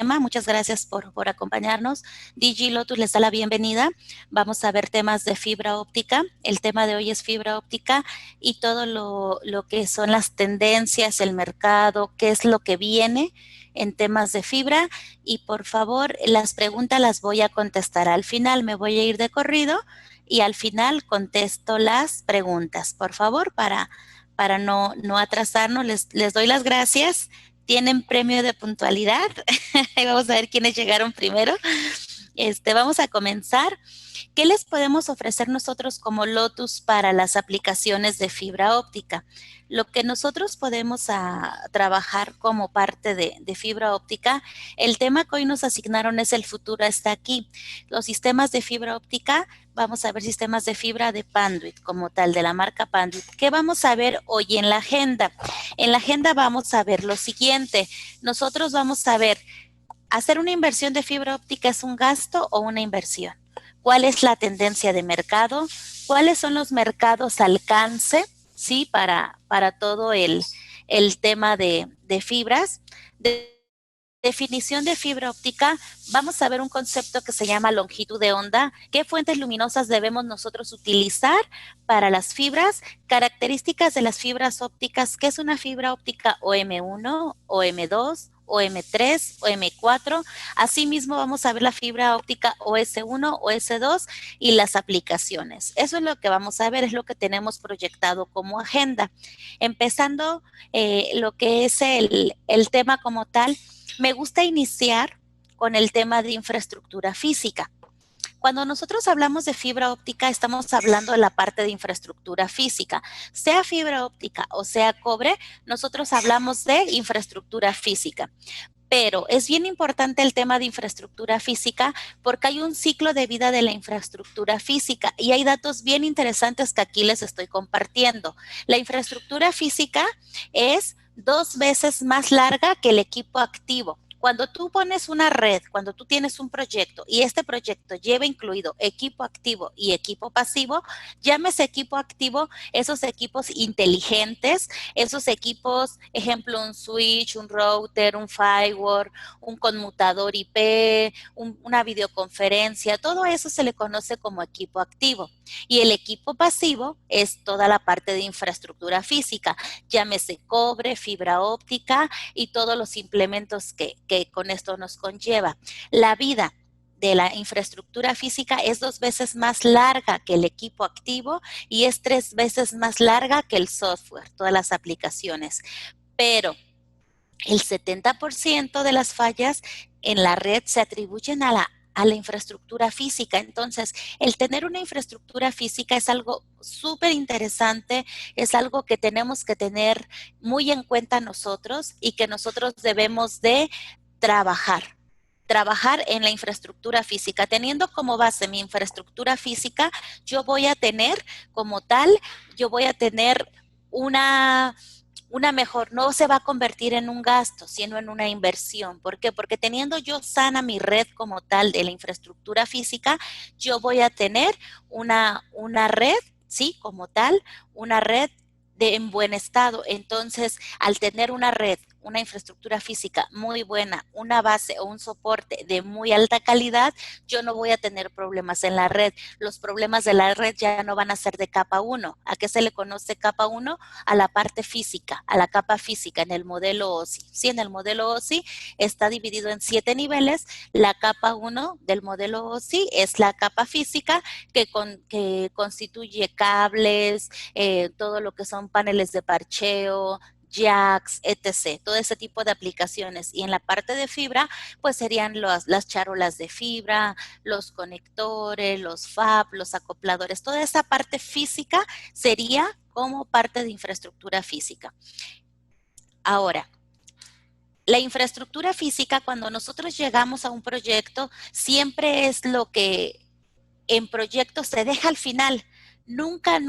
Muchas gracias por acompañarnos. DG Lotus les da la bienvenida. Vamos a ver temas de fibra óptica. El tema de hoy es fibra óptica y todo lo que son las tendencias, el mercado, qué es lo que viene en temas de fibra. Y por favor, las preguntas las voy a contestar. Al final me voy a ir de corrido y al final contesto las preguntas. Por favor, para no atrasarnos, les doy las gracias. Tienen premio de puntualidad. Vamos a ver quiénes llegaron primero. Vamos a comenzar. ¿Qué les podemos ofrecer nosotros como Lotus para las aplicaciones de fibra óptica? Lo que nosotros podemos trabajar como parte de fibra óptica, el tema que hoy nos asignaron es el futuro está aquí. Los sistemas de fibra óptica, vamos a ver sistemas de fibra de Panduit como tal, de la marca Panduit. ¿Qué vamos a ver hoy en la agenda? En la agenda vamos a ver lo siguiente. Nosotros vamos a ver, ¿hacer una inversión de fibra óptica es un gasto o una inversión? ¿Cuál es la tendencia de mercado? ¿Cuáles son los mercados alcance? ¿Sí? Para todo el tema de fibras. Definición de fibra óptica, vamos a ver un concepto que se llama longitud de onda. ¿Qué fuentes luminosas debemos nosotros utilizar para las fibras? Características de las fibras ópticas, ¿qué es una fibra óptica OM1, OM2, OM3, OM4? Asimismo vamos a ver la fibra óptica OS1, OS2 y las aplicaciones. Eso es lo que vamos a ver, es lo que tenemos proyectado como agenda. Empezando lo que es el tema como tal, me gusta iniciar con el tema de infraestructura física. Cuando nosotros hablamos de fibra óptica, estamos hablando de la parte de infraestructura física. Sea fibra óptica o sea cobre, nosotros hablamos de infraestructura física. Pero es bien importante el tema de infraestructura física porque hay un ciclo de vida de la infraestructura física y hay datos bien interesantes que aquí les estoy compartiendo. La infraestructura física es 2 veces más larga que el equipo activo. Cuando tú pones una red, cuando tú tienes un proyecto y este proyecto lleva incluido equipo activo y equipo pasivo, llámese equipo activo esos equipos inteligentes, esos equipos, ejemplo, un switch, un router, un firewall, un conmutador IP, una videoconferencia, todo eso se le conoce como equipo activo. Y el equipo pasivo es toda la parte de infraestructura física, llámese cobre, fibra óptica y todos los implementos que con esto nos conlleva. La vida de la infraestructura física es 2 veces más larga que el equipo activo y es 3 veces más larga que el software, todas las aplicaciones. Pero el 70% de las fallas en la red se atribuyen a la infraestructura física. Entonces, el tener una infraestructura física es algo súper interesante, es algo que tenemos que tener muy en cuenta nosotros y que nosotros debemos de trabajar en la infraestructura física. Teniendo como base mi infraestructura física, yo voy a tener como tal, yo voy a tener una mejor, no se va a convertir en un gasto, sino en una inversión. ¿Por qué? Porque teniendo yo sana mi red como tal de la infraestructura física, yo voy a tener una red, ¿sí? Como tal, una red en buen estado. Entonces, al tener una red, una infraestructura física muy buena, una base o un soporte de muy alta calidad, yo no voy a tener problemas en la red. Los problemas de la red ya no van a ser de capa 1. ¿A qué se le conoce capa 1? A la parte física, a la capa física en el modelo OSI. Sí, en el modelo OSI está dividido en 7 niveles. La capa 1 del modelo OSI es la capa física que constituye cables, todo lo que son paneles de parcheo, jacks, etc. Todo ese tipo de aplicaciones. Y en la parte de fibra, pues serían las charolas de fibra, los conectores, los FAB, los acopladores. Toda esa parte física sería como parte de infraestructura física. Ahora, la infraestructura física, cuando nosotros llegamos a un proyecto, siempre es lo que en proyectos se deja al final. Nunca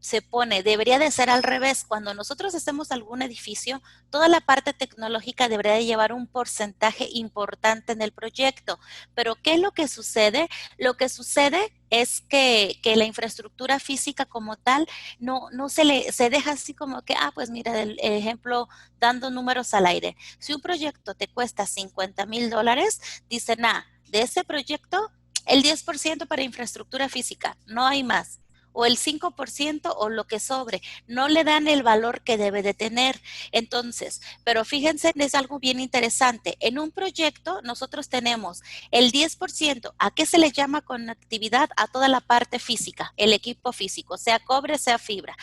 se pone, debería de ser al revés. Cuando nosotros hacemos algún edificio, toda la parte tecnológica debería de llevar un porcentaje importante en el proyecto. Pero ¿qué es lo que sucede? Lo que sucede es que la infraestructura física como tal no se deja así como que, pues mira, el ejemplo, dando números al aire. Si un proyecto te cuesta $50,000, dicen, de ese proyecto, el 10% para infraestructura física, no hay más, o el 5% o lo que sobre, no le dan el valor que debe de tener. Entonces, pero fíjense, es algo bien interesante. En un proyecto nosotros tenemos el 10%, ¿a qué se le llama conectividad? A toda la parte física, el equipo físico, sea cobre, sea fibra.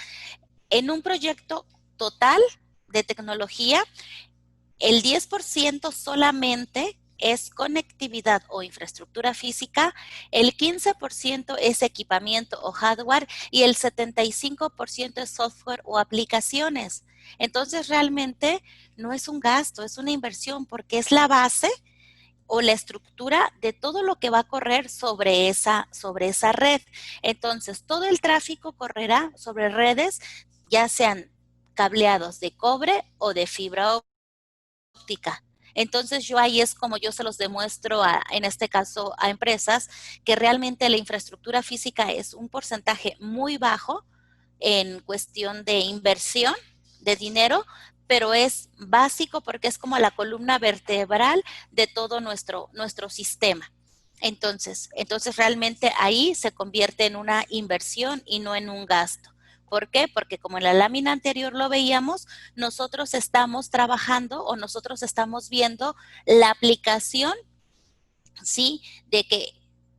En un proyecto total de tecnología, el 10% solamente es conectividad o infraestructura física, el 15% es equipamiento o hardware y el 75% es software o aplicaciones. Entonces realmente no es un gasto, es una inversión porque es la base o la estructura de todo lo que va a correr sobre esa red. Entonces, todo el tráfico correrá sobre redes, ya sean cableados de cobre o de fibra óptica. Entonces yo ahí es como yo se los demuestro en este caso a empresas que realmente la infraestructura física es un porcentaje muy bajo en cuestión de inversión de dinero, pero es básico porque es como la columna vertebral de todo nuestro sistema. Entonces realmente ahí se convierte en una inversión y no en un gasto. ¿Por qué? Porque como en la lámina anterior lo veíamos, nosotros estamos trabajando o nosotros estamos viendo la aplicación, ¿sí? De que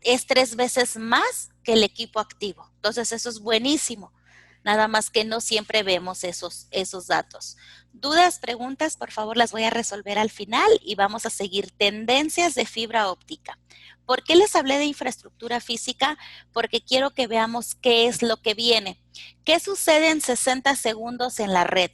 es 3 veces más que el equipo activo. Entonces eso es buenísimo. Nada más que no siempre vemos esos datos. Dudas, preguntas, por favor, las voy a resolver al final y vamos a seguir tendencias de fibra óptica. ¿Por qué les hablé de infraestructura física? Porque quiero que veamos qué es lo que viene. ¿Qué sucede en 60 segundos en la red?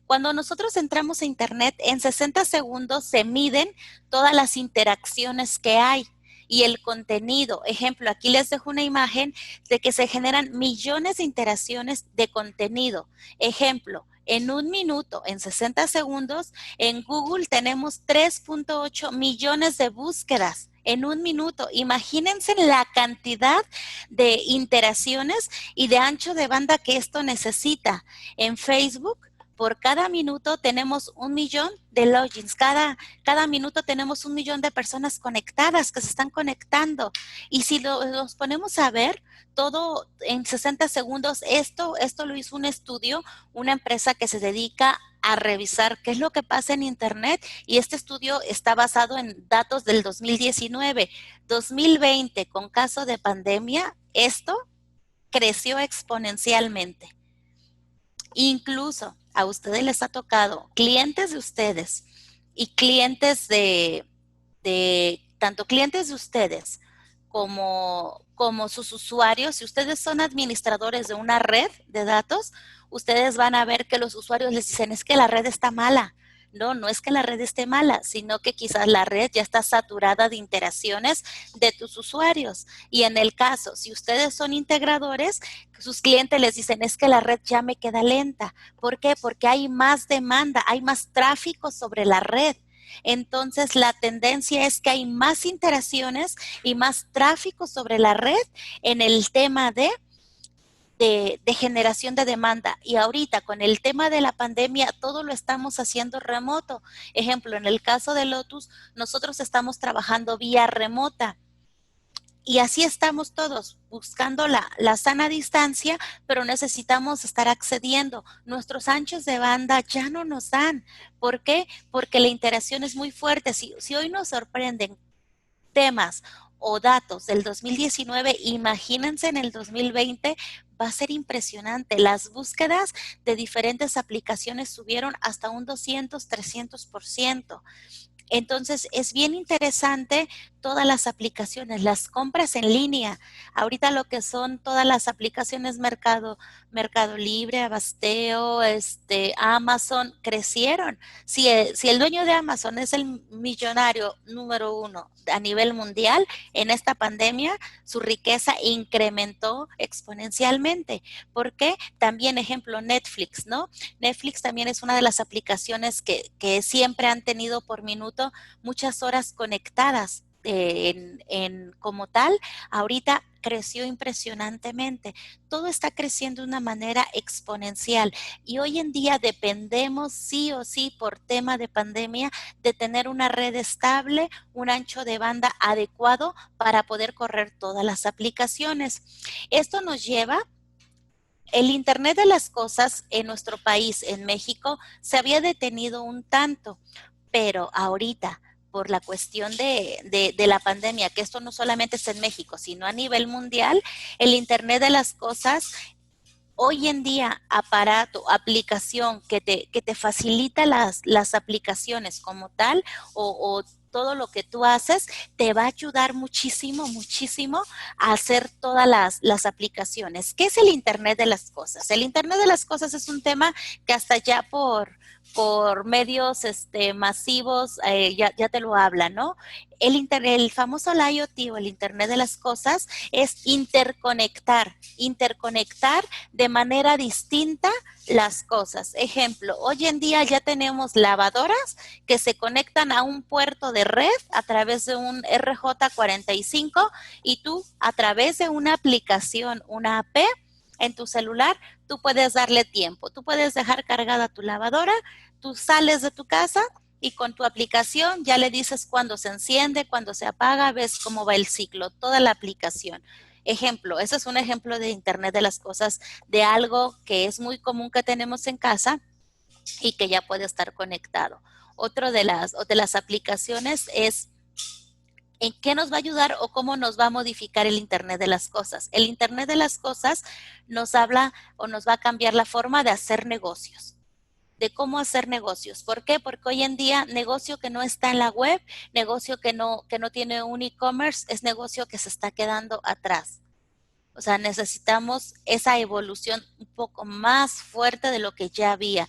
Cuando nosotros entramos a Internet, en 60 segundos se miden todas las interacciones que hay y el contenido. Ejemplo, aquí les dejo una imagen de que se generan millones de interacciones de contenido. Ejemplo, en un minuto, en 60 segundos, en Google tenemos 3.8 millones de búsquedas. En un minuto, imagínense la cantidad de interacciones y de ancho de banda que esto necesita. En Facebook, por cada minuto tenemos 1 millón de logins, cada minuto tenemos 1 millón de personas conectadas que se están conectando. Y si los ponemos a ver, todo en 60 segundos, esto lo hizo un estudio, una empresa que se dedica a revisar qué es lo que pasa en Internet, y este estudio está basado en datos del 2019. 2020, con caso de pandemia, esto creció exponencialmente. Incluso a ustedes les ha tocado clientes de ustedes y clientes tanto clientes de ustedes como sus usuarios. Si ustedes son administradores de una red de datos, ustedes van a ver que los usuarios les dicen, es que la red está mala. No es que la red esté mala, sino que quizás la red ya está saturada de interacciones de tus usuarios. Y en el caso, si ustedes son integradores, sus clientes les dicen, es que la red ya me queda lenta. ¿Por qué? Porque hay más demanda, hay más tráfico sobre la red. Entonces, la tendencia es que hay más interacciones y más tráfico sobre la red en el tema de generación de demanda. Y ahorita con el tema de la pandemia, todo lo estamos haciendo remoto. Ejemplo, en el caso de Lotus, nosotros estamos trabajando vía remota. Y así estamos todos, buscando la sana distancia, pero necesitamos estar accediendo. Nuestros anchos de banda ya no nos dan. ¿Por qué? Porque la interacción es muy fuerte. Si hoy nos sorprenden temas o datos del 2019, imagínense en el 2020, va a ser impresionante. Las búsquedas de diferentes aplicaciones subieron hasta un 200, 300%. Entonces, es bien interesante todas las aplicaciones, las compras en línea. Ahorita lo que son todas las aplicaciones Mercado Libre, Abasteo, Amazon, crecieron. Si el dueño de Amazon es el millonario número uno a nivel mundial, en esta pandemia su riqueza incrementó exponencialmente. ¿Por qué? También ejemplo Netflix, ¿no? Netflix también es una de las aplicaciones que siempre han tenido por minuto muchas horas conectadas. Como tal, ahorita creció impresionantemente. Todo está creciendo de una manera exponencial y hoy en día dependemos sí o sí por tema de pandemia de tener una red estable, un ancho de banda adecuado para poder correr todas las aplicaciones. Esto nos lleva el Internet de las Cosas en nuestro país, en México, se había detenido un tanto, pero ahorita, por la cuestión de la pandemia, que esto no solamente es en México, sino a nivel mundial, el Internet de las Cosas hoy en día, aparato, aplicación que te facilita las aplicaciones como tal o todo lo que tú haces, te va a ayudar muchísimo, muchísimo a hacer todas las aplicaciones. ¿Qué es el Internet de las Cosas? El Internet de las Cosas es un tema que hasta ya por medios masivos ya te lo habla, ¿no? El famoso IoT o el Internet de las Cosas es interconectar de manera distinta las cosas. Ejemplo, hoy en día ya tenemos lavadoras que se conectan a un puerto de red a través de un RJ45 y tú a través de una aplicación, una AP en tu celular, tú puedes darle tiempo, tú puedes dejar cargada tu lavadora, tú sales de tu casa y con tu aplicación ya le dices cuándo se enciende, cuándo se apaga, ves cómo va el ciclo, toda la aplicación. Ejemplo, ese es un ejemplo de Internet de las Cosas, de algo que es muy común que tenemos en casa y que ya puede estar conectado. Otro de las aplicaciones es en qué nos va a ayudar o cómo nos va a modificar el Internet de las Cosas. El Internet de las Cosas nos habla o nos va a cambiar la forma de hacer negocios, de cómo hacer negocios. ¿Por qué? Porque hoy en día negocio que no está en la web, negocio que no tiene un e-commerce, es negocio que se está quedando atrás. O sea, necesitamos esa evolución un poco más fuerte de lo que ya había.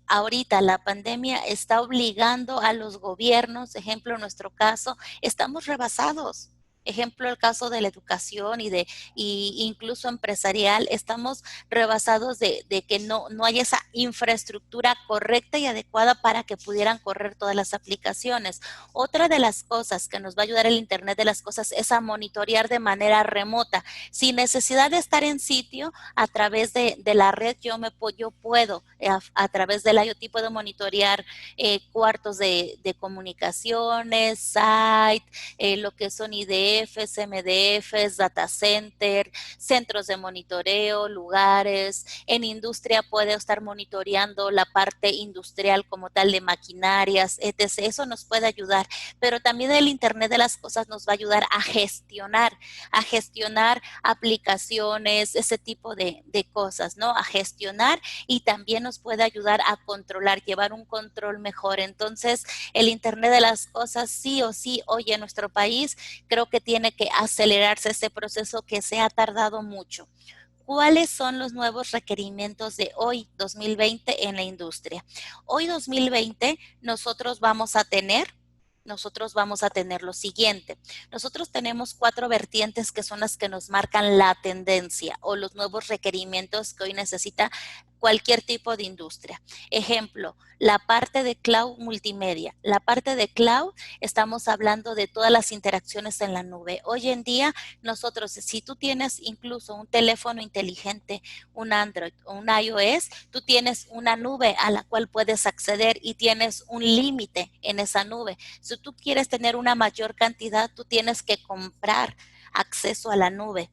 Ahorita la pandemia está obligando a los gobiernos, ejemplo en nuestro caso, estamos rebasados. Ejemplo, el caso de la educación y incluso empresarial, estamos rebasados de que no hay esa infraestructura correcta y adecuada para que pudieran correr todas las aplicaciones. Otra de las cosas que nos va a ayudar el Internet de las Cosas es a monitorear de manera remota sin necesidad de estar en sitio, a través de la red yo puedo, a través del IoT puedo monitorear cuartos de comunicaciones, site, lo que son IDFs, MDFs, data center, centros de monitoreo, lugares. En industria puedo estar monitoreando la parte industrial como tal de maquinarias, etc. Eso nos puede ayudar, pero también el Internet de las Cosas nos va a ayudar a gestionar aplicaciones, ese tipo de cosas, ¿no? A gestionar y también nos puede ayudar a controlar, llevar un control mejor. Entonces, el Internet de las Cosas sí o sí hoy en nuestro país creo que tiene que acelerarse ese proceso que se ha tardado mucho. ¿Cuáles son los nuevos requerimientos de hoy, 2020, en la industria? Hoy, 2020, nosotros vamos a tener lo siguiente. Nosotros tenemos 4 vertientes que son las que nos marcan la tendencia o los nuevos requerimientos que hoy necesita cualquier tipo de industria. Ejemplo, la parte de cloud multimedia. La parte de cloud, estamos hablando de todas las interacciones en la nube. Hoy en día, nosotros, si tú tienes incluso un teléfono inteligente, un Android o un iOS, tú tienes una nube a la cual puedes acceder y tienes un límite en esa nube. Si tú quieres tener una mayor cantidad, tú tienes que comprar acceso a la nube.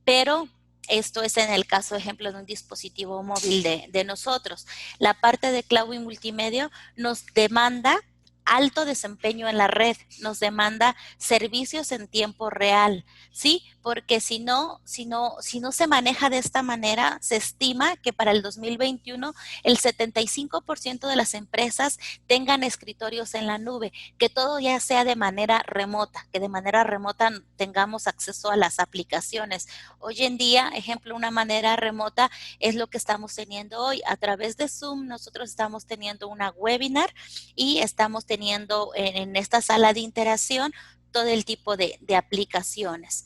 Pero esto es en el caso, ejemplo, de un dispositivo móvil de nosotros. La parte de cloud y multimedia nos demanda alto desempeño en la red, nos demanda servicios en tiempo real, ¿sí? porque si no se maneja de esta manera, se estima que para el 2021 el 75% de las empresas tengan escritorios en la nube, que todo ya sea de manera remota, que de manera remota tengamos acceso a las aplicaciones. Hoy en día, ejemplo, una manera remota es lo que estamos teniendo hoy. A través de Zoom, nosotros estamos teniendo una webinar y estamos teniendo en esta sala de interacción todo el tipo de aplicaciones.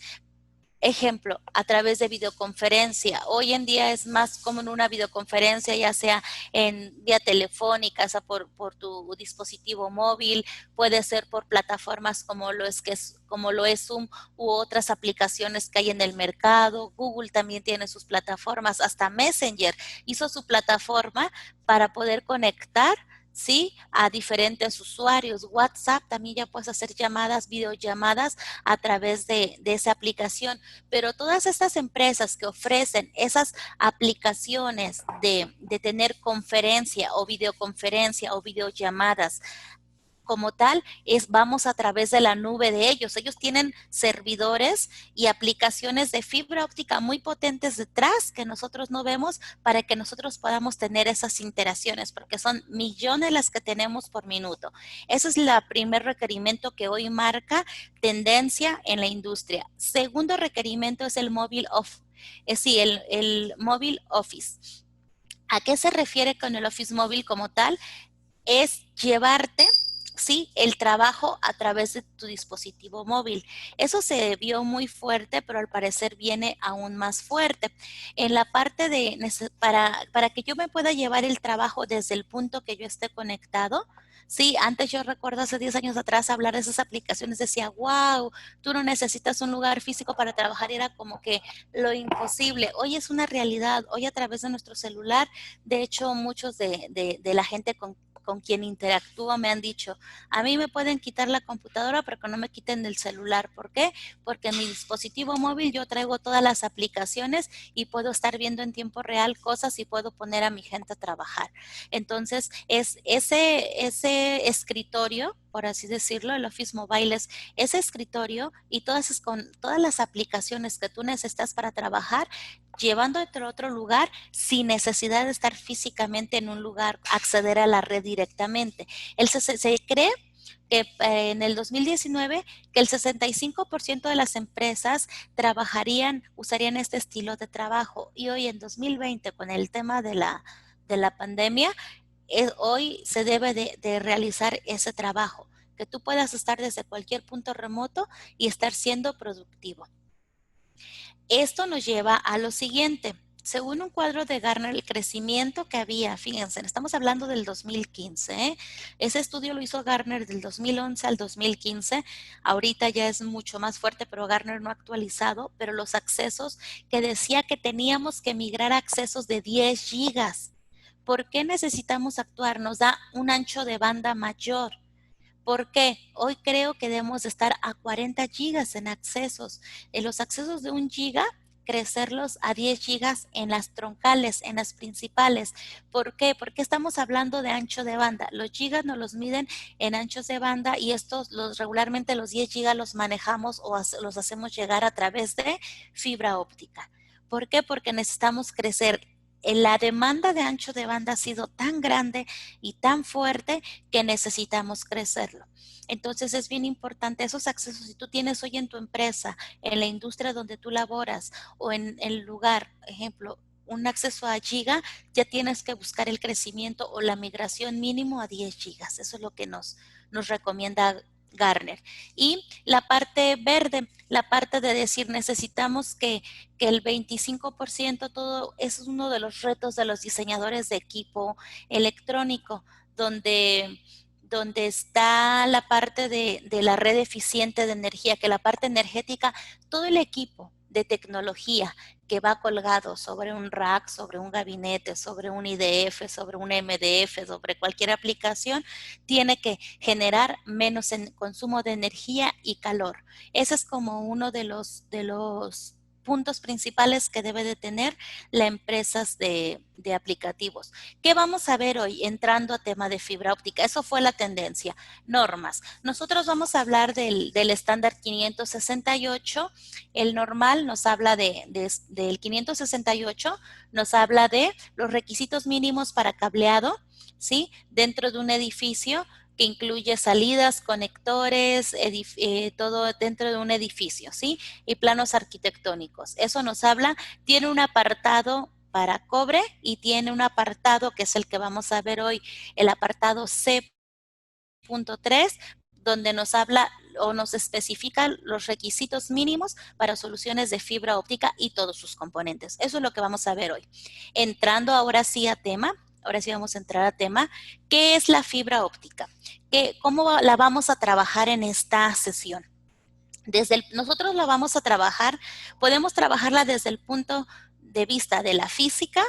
Ejemplo, a través de videoconferencia. Hoy en día es más común una videoconferencia, ya sea en vía telefónica, sea por tu dispositivo móvil, puede ser por plataformas como lo es Zoom u otras aplicaciones que hay en el mercado. Google también tiene sus plataformas, hasta Messenger hizo su plataforma para poder conectar, ¿sí?, a diferentes usuarios. WhatsApp también ya puedes hacer llamadas, videollamadas a través de esa aplicación. Pero todas estas empresas que ofrecen esas aplicaciones de tener conferencia o videollamadas como tal, vamos a través de la nube de ellos. Ellos tienen servidores y aplicaciones de fibra óptica muy potentes detrás que nosotros no vemos para que nosotros podamos tener esas interacciones, porque son millones las que tenemos por minuto. Ese es el primer requerimiento que hoy marca tendencia en la industria. Segundo requerimiento es el móvil el móvil office. ¿A qué se refiere con el office móvil como tal? Es llevarte, sí, el trabajo a través de tu dispositivo móvil. Eso se vio muy fuerte, pero al parecer viene aún más fuerte. En la parte para que yo me pueda llevar el trabajo desde el punto que yo esté conectado. Sí, antes yo recuerdo hace 10 años atrás hablar de esas aplicaciones, decía, wow, tú no necesitas un lugar físico para trabajar, y era como que lo imposible. Hoy es una realidad, hoy a través de nuestro celular, de hecho muchos de la gente con quien interactúo me han dicho, a mí me pueden quitar la computadora, pero que no me quiten el celular. ¿Por qué? Porque en mi dispositivo móvil yo traigo todas las aplicaciones y puedo estar viendo en tiempo real cosas y puedo poner a mi gente a trabajar. Entonces, es ese escritorio, por así decirlo, el Office Mobile es ese escritorio y con todas las aplicaciones que tú necesitas para trabajar, llevando a otro lugar sin necesidad de estar físicamente en un lugar, acceder a la red directamente. Se cree que en el 2019 que el 65% de las empresas usarían este estilo de trabajo, y hoy en 2020 con el tema de la pandemia, hoy se debe de realizar ese trabajo, que tú puedas estar desde cualquier punto remoto y estar siendo productivo. Esto nos lleva a lo siguiente. Según un cuadro de Gartner, el crecimiento que había, fíjense, estamos hablando del 2015, ¿eh? Ese estudio lo hizo Gartner del 2011 al 2015. Ahorita ya es mucho más fuerte, pero Gartner no ha actualizado, pero los accesos que decía que teníamos que migrar a accesos de 10 gigas. ¿Por qué necesitamos actuar? Nos da un ancho de banda mayor. ¿Por qué? Hoy creo que debemos de estar a 40 gigas en accesos. En los accesos de 1 giga, crecerlos a 10 gigas en las troncales, en las principales. ¿Por qué? Porque estamos hablando de ancho de banda. Los gigas nos los miden en anchos de banda, y regularmente los 10 gigas los manejamos o los hacemos llegar a través de fibra óptica. ¿Por qué? Porque necesitamos crecer. La demanda de ancho de banda ha sido tan grande y tan fuerte que necesitamos crecerlo. Entonces es bien importante esos accesos. Si tú tienes hoy en tu empresa, en la industria donde tú laboras o en el lugar, ejemplo, un acceso a giga, ya tienes que buscar el crecimiento o la migración mínimo a 10 gigas. Eso es lo que nos recomienda Gartner. Y la parte verde, la parte de decir necesitamos que el 25%, todo es uno de los retos de los diseñadores de equipo electrónico, donde está la parte de la red eficiente de energía, que la parte energética, todo el equipo de tecnología que va colgado sobre un rack, sobre un gabinete, sobre un IDF, sobre un MDF, sobre cualquier aplicación, tiene que generar menos consumo de energía y calor. Ese es como uno de los puntos principales que debe de tener las empresas de aplicativos. ¿Qué vamos a ver hoy entrando a tema de fibra óptica? Eso fue la tendencia. Normas. Nosotros vamos a hablar del estándar 568. El normal nos habla del 568, nos habla de los requisitos mínimos para cableado, ¿sí? Dentro de un edificio, que incluye salidas, conectores, todo dentro de un edificio, ¿sí? Y planos arquitectónicos. Eso nos habla, tiene un apartado para cobre y tiene un apartado que es el que vamos a ver hoy, el apartado C.3, donde nos habla o nos especifica los requisitos mínimos para soluciones de fibra óptica y todos sus componentes. Eso es lo que vamos a ver hoy. Entrando ahora sí a tema, ahora sí vamos a entrar a tema, ¿qué es la fibra óptica? ¿Cómo la vamos a trabajar en esta sesión? Nosotros la vamos a trabajar, podemos trabajarla desde el punto de vista de la física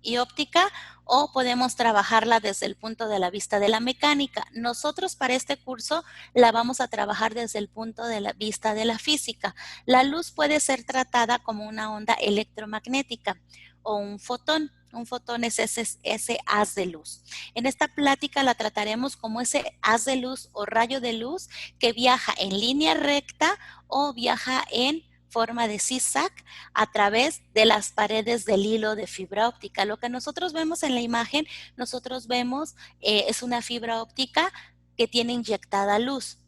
y óptica, o podemos trabajarla desde el punto de la vista de la mecánica. Nosotros para este curso la vamos a trabajar desde el punto de la vista de la física. La luz puede ser tratada como una onda electromagnética o un fotón. Un fotón es ese haz de luz. En esta plática la trataremos como ese haz de luz o rayo de luz que viaja en línea recta o viaja en forma de zigzag a través de las paredes del hilo de fibra óptica. Lo que nosotros vemos en la imagen, nosotros vemos es una fibra óptica que tiene inyectada luz.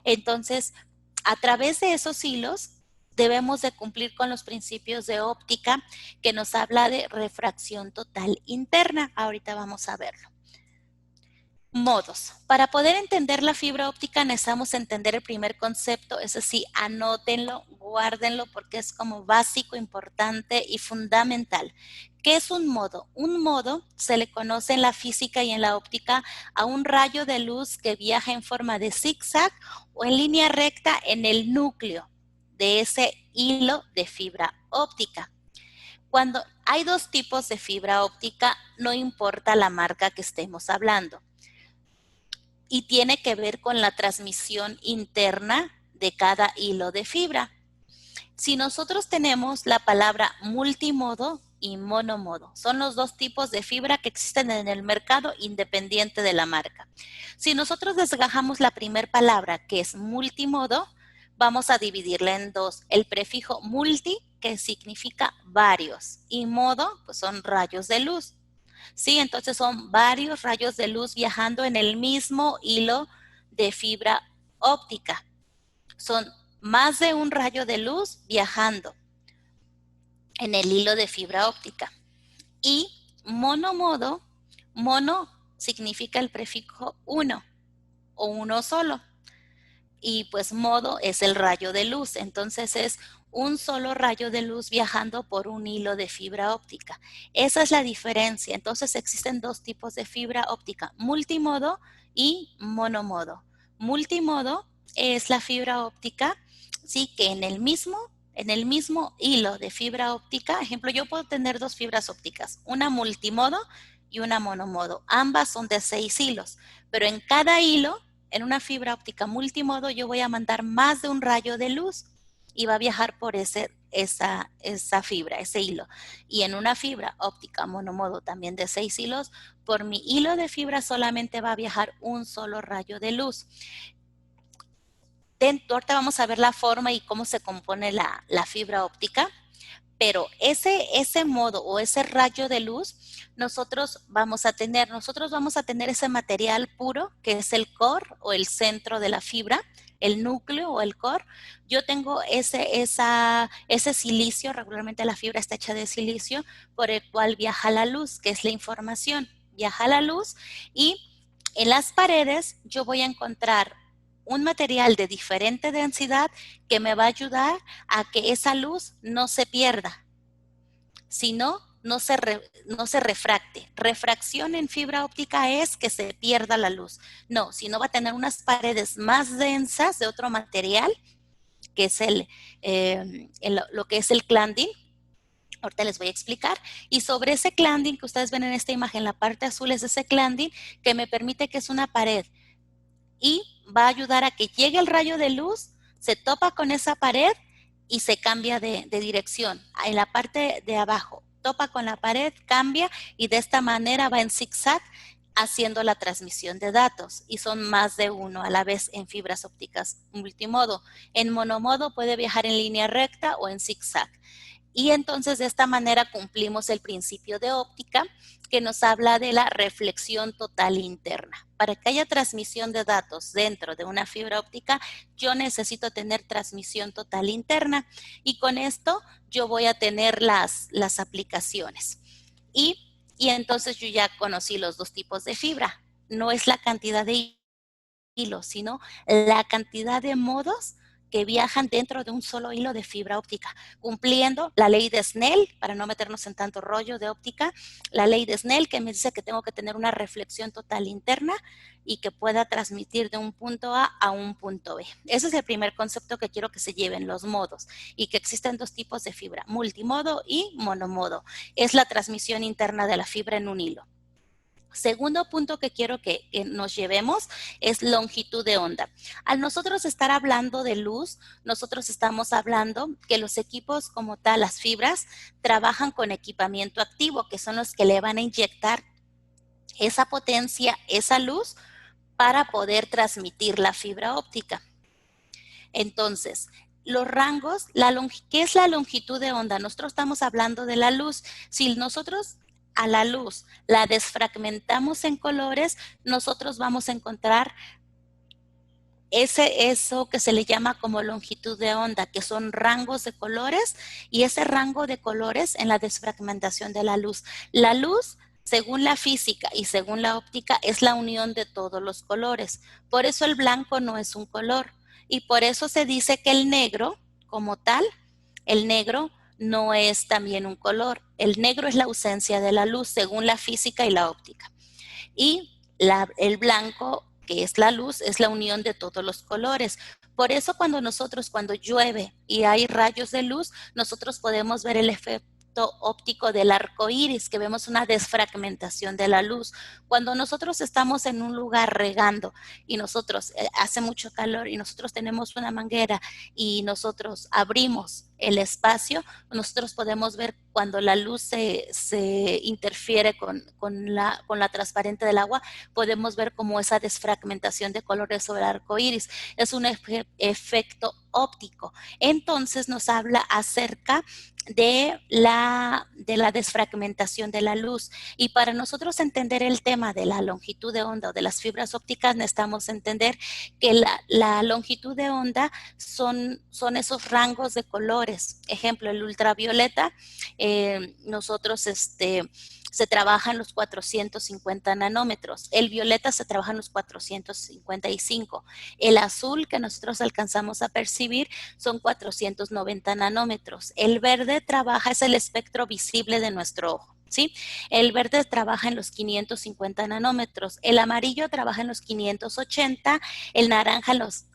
Entonces, a través de esos hilos debemos de cumplir con los principios de óptica que nos habla de refracción total interna. Ahorita vamos a verlo. Modos. Para poder entender la fibra óptica necesitamos entender el primer concepto, eso sí, anótenlo, guárdenlo porque es como básico, importante y fundamental. ¿Qué es un modo? Un modo se le conoce en la física y en la óptica a un rayo de luz que viaja en forma de zigzag o en línea recta en el núcleo de ese hilo de fibra óptica. Cuando hay dos tipos de fibra óptica, no importa la marca que estemos hablando. Y tiene que ver con la transmisión interna de cada hilo de fibra. Si nosotros tenemos la palabra multimodo y monomodo, son los dos tipos de fibra que existen en el mercado independiente de la marca. Si nosotros desgajamos la primera palabra, que es multimodo, vamos a dividirla en dos. El prefijo multi, que significa varios, y modo, pues son rayos de luz. Sí, entonces son varios rayos de luz viajando en el mismo hilo de fibra óptica. Son más de un rayo de luz viajando en el hilo de fibra óptica. Y monomodo, mono significa el prefijo uno o uno solo. Y pues modo es el rayo de luz, entonces es un solo rayo de luz viajando por un hilo de fibra óptica. Esa es la diferencia. Entonces existen dos tipos de fibra óptica, multimodo y monomodo. Multimodo es la fibra óptica, sí, que en el mismo hilo de fibra óptica, ejemplo, yo puedo tener dos fibras ópticas, una multimodo y una monomodo. Ambas son de 6 hilos, pero en cada hilo, en una fibra óptica multimodo, yo voy a mandar más de un rayo de luz y va a viajar por esa fibra, ese hilo. Y en una fibra óptica monomodo también de 6 hilos, por mi hilo de fibra solamente va a viajar un solo rayo de luz. Ahorita vamos a ver la forma y cómo se compone la fibra óptica, pero ese modo o ese rayo de luz nosotros vamos a tener ese material puro que es el core o el centro de la fibra, el núcleo o el core. Yo tengo ese silicio, regularmente la fibra está hecha de silicio, por el cual viaja la luz, que es la información, viaja la luz, y en las paredes yo voy a encontrar un material de diferente densidad que me va a ayudar a que esa luz no se pierda, sino no se refracte. Refracción en fibra óptica es que se pierda la luz. No, sino va a tener unas paredes más densas de otro material, que es lo que es el cladding. Ahorita les voy a explicar. Y sobre ese cladding que ustedes ven en esta imagen, la parte azul es ese cladding que me permite que es una pared y va a ayudar a que llegue el rayo de luz, se topa con esa pared y se cambia de dirección. En la parte de abajo topa con la pared, cambia y de esta manera va en zigzag haciendo la transmisión de datos, y son más de uno a la vez en fibras ópticas multimodo. En monomodo puede viajar en línea recta o en zigzag. Y entonces de esta manera cumplimos el principio de óptica, que nos habla de la reflexión total interna. Para que haya transmisión de datos dentro de una fibra óptica, yo necesito tener transmisión total interna, y con esto yo voy a tener las aplicaciones. Y entonces yo ya conocí los dos tipos de fibra. No es la cantidad de hilos, sino la cantidad de modos que viajan dentro de un solo hilo de fibra óptica, cumpliendo la ley de Snell, para no meternos en tanto rollo de óptica, la ley de Snell que me dice que tengo que tener una reflexión total interna y que pueda transmitir de un punto A un punto B. Ese es el primer concepto que quiero que se lleven, los modos, y que existen dos tipos de fibra, multimodo y monomodo. Es la transmisión interna de la fibra en un hilo. Segundo punto que quiero que nos llevemos es longitud de onda. Al nosotros estar hablando de luz, nosotros estamos hablando que los equipos como tal, las fibras, trabajan con equipamiento activo, que son los que le van a inyectar esa potencia, esa luz, para poder transmitir la fibra óptica. Entonces, los rangos, ¿qué es la longitud de onda? Nosotros estamos hablando de la luz. Si nosotros a la luz la desfragmentamos en colores, nosotros vamos a encontrar eso que se le llama como longitud de onda, que son rangos de colores, y ese rango de colores en la desfragmentación de la luz. La luz, según la física y según la óptica, es la unión de todos los colores. Por eso el blanco no es un color, y por eso se dice que el negro, como tal, el negro no es también un color. El negro es la ausencia de la luz, según la física y la óptica. Y el blanco, que es la luz, es la unión de todos los colores. Por eso cuando llueve y hay rayos de luz, nosotros podemos ver el efecto óptico del arco iris, que vemos una desfragmentación de la luz. Cuando nosotros estamos en un lugar regando y nosotros hace mucho calor y nosotros tenemos una manguera y nosotros abrimos el espacio, nosotros podemos ver cuando la luz se interfiere con la transparente del agua, podemos ver como esa desfragmentación de colores sobre el arco iris. Es un efecto óptico. Entonces nos habla acerca de la desfragmentación de la luz. Y para nosotros entender el tema de la longitud de onda o de las fibras ópticas, necesitamos entender que la longitud de onda son esos rangos de colores. Ejemplo, el ultravioleta, nosotros se trabaja en los 450 nanómetros. El violeta se trabaja en los 455. El azul que nosotros alcanzamos a percibir son 490 nanómetros. El verde es el espectro visible de nuestro ojo. ¿Sí? El verde trabaja en los 550 nanómetros, el amarillo trabaja en los 580, el naranja en los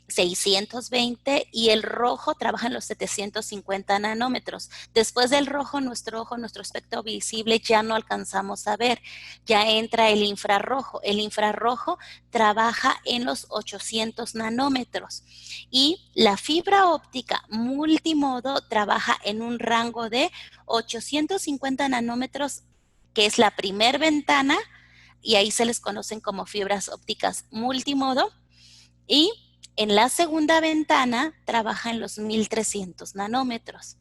620 y el rojo trabaja en los 750 nanómetros. Después del rojo, nuestro espectro visible ya no alcanzamos a ver. Ya entra el infrarrojo. El infrarrojo trabaja en los 800 nanómetros. Y la fibra óptica multimodo trabaja en un rango de 850 nanómetros, que es la primer ventana, y ahí se les conocen como fibras ópticas multimodo. Y en la segunda ventana trabaja en los 1300 nanómetros.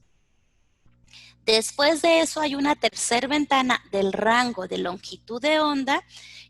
Después de eso hay una tercera ventana del rango de longitud de onda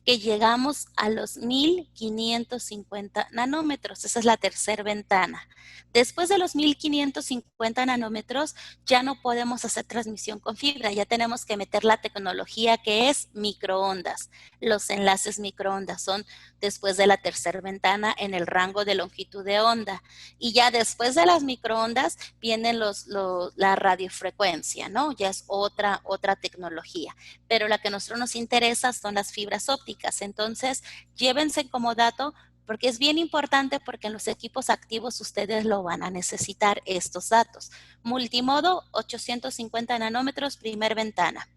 que llegamos a los 1550 nanómetros. Esa es la tercera ventana. Después de los 1550 nanómetros ya no podemos hacer transmisión con fibra, ya tenemos que meter la tecnología que es microondas. Los enlaces microondas son después de la tercera ventana en el rango de longitud de onda. Y ya después de las microondas vienen la radiofrecuencia, ¿no? Ya es otra tecnología. Pero la que a nosotros nos interesa son las fibras ópticas. Entonces, llévense como dato, porque es bien importante, porque en los equipos activos ustedes lo van a necesitar estos datos. Multimodo, 850 nanómetros, primer ventana.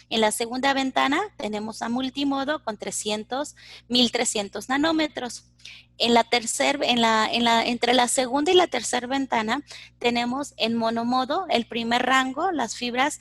En la segunda ventana tenemos a multimodo con 1300 nanómetros. Entre la segunda y la tercera ventana tenemos en monomodo el primer rango, las fibras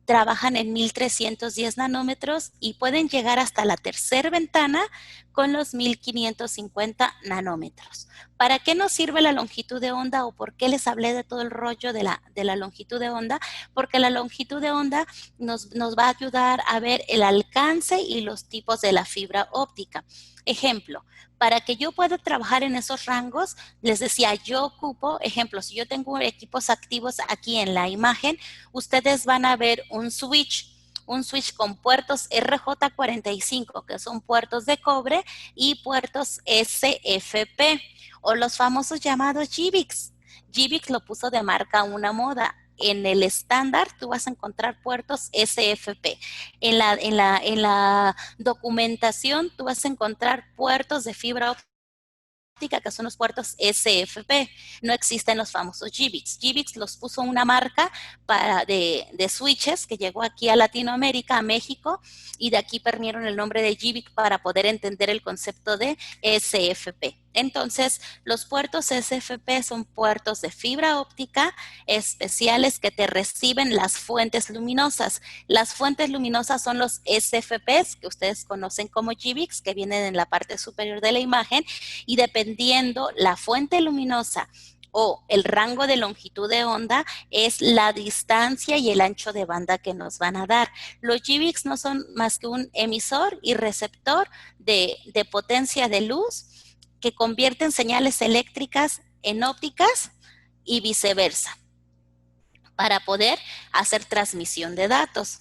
trabajan en 1310 nanómetros y pueden llegar hasta la tercera ventana con los 1550 nanómetros. ¿Para qué nos sirve la longitud de onda o por qué les hablé de todo el rollo de la longitud de onda? Porque la longitud de onda nos va a ayudar a ver el alcance y los tipos de la fibra óptica. Ejemplo, para que yo pueda trabajar en esos rangos, les decía, yo ocupo, ejemplo, si yo tengo equipos activos aquí en la imagen, ustedes van a ver un switch con puertos RJ45, que son puertos de cobre, y puertos SFP, o los famosos llamados GBICs. GBIC lo puso de marca una moda. En el estándar tú vas a encontrar puertos SFP. En la documentación tú vas a encontrar puertos de fibra óptica, que son los puertos SFP. No existen los famosos GBICs. GBICs los puso una marca de switches que llegó aquí a Latinoamérica, a México, y de aquí permitieron el nombre de GBIC para poder entender el concepto de SFP. Entonces, los puertos SFP son puertos de fibra óptica especiales que te reciben las fuentes luminosas. Las fuentes luminosas son los SFPs, que ustedes conocen como GBICs, que vienen en la parte superior de la imagen, y dependiendo la fuente luminosa o el rango de longitud de onda es la distancia y el ancho de banda que nos van a dar. Los GBICs no son más que un emisor y receptor de potencia de luz que convierten señales eléctricas en ópticas y viceversa para poder hacer transmisión de datos.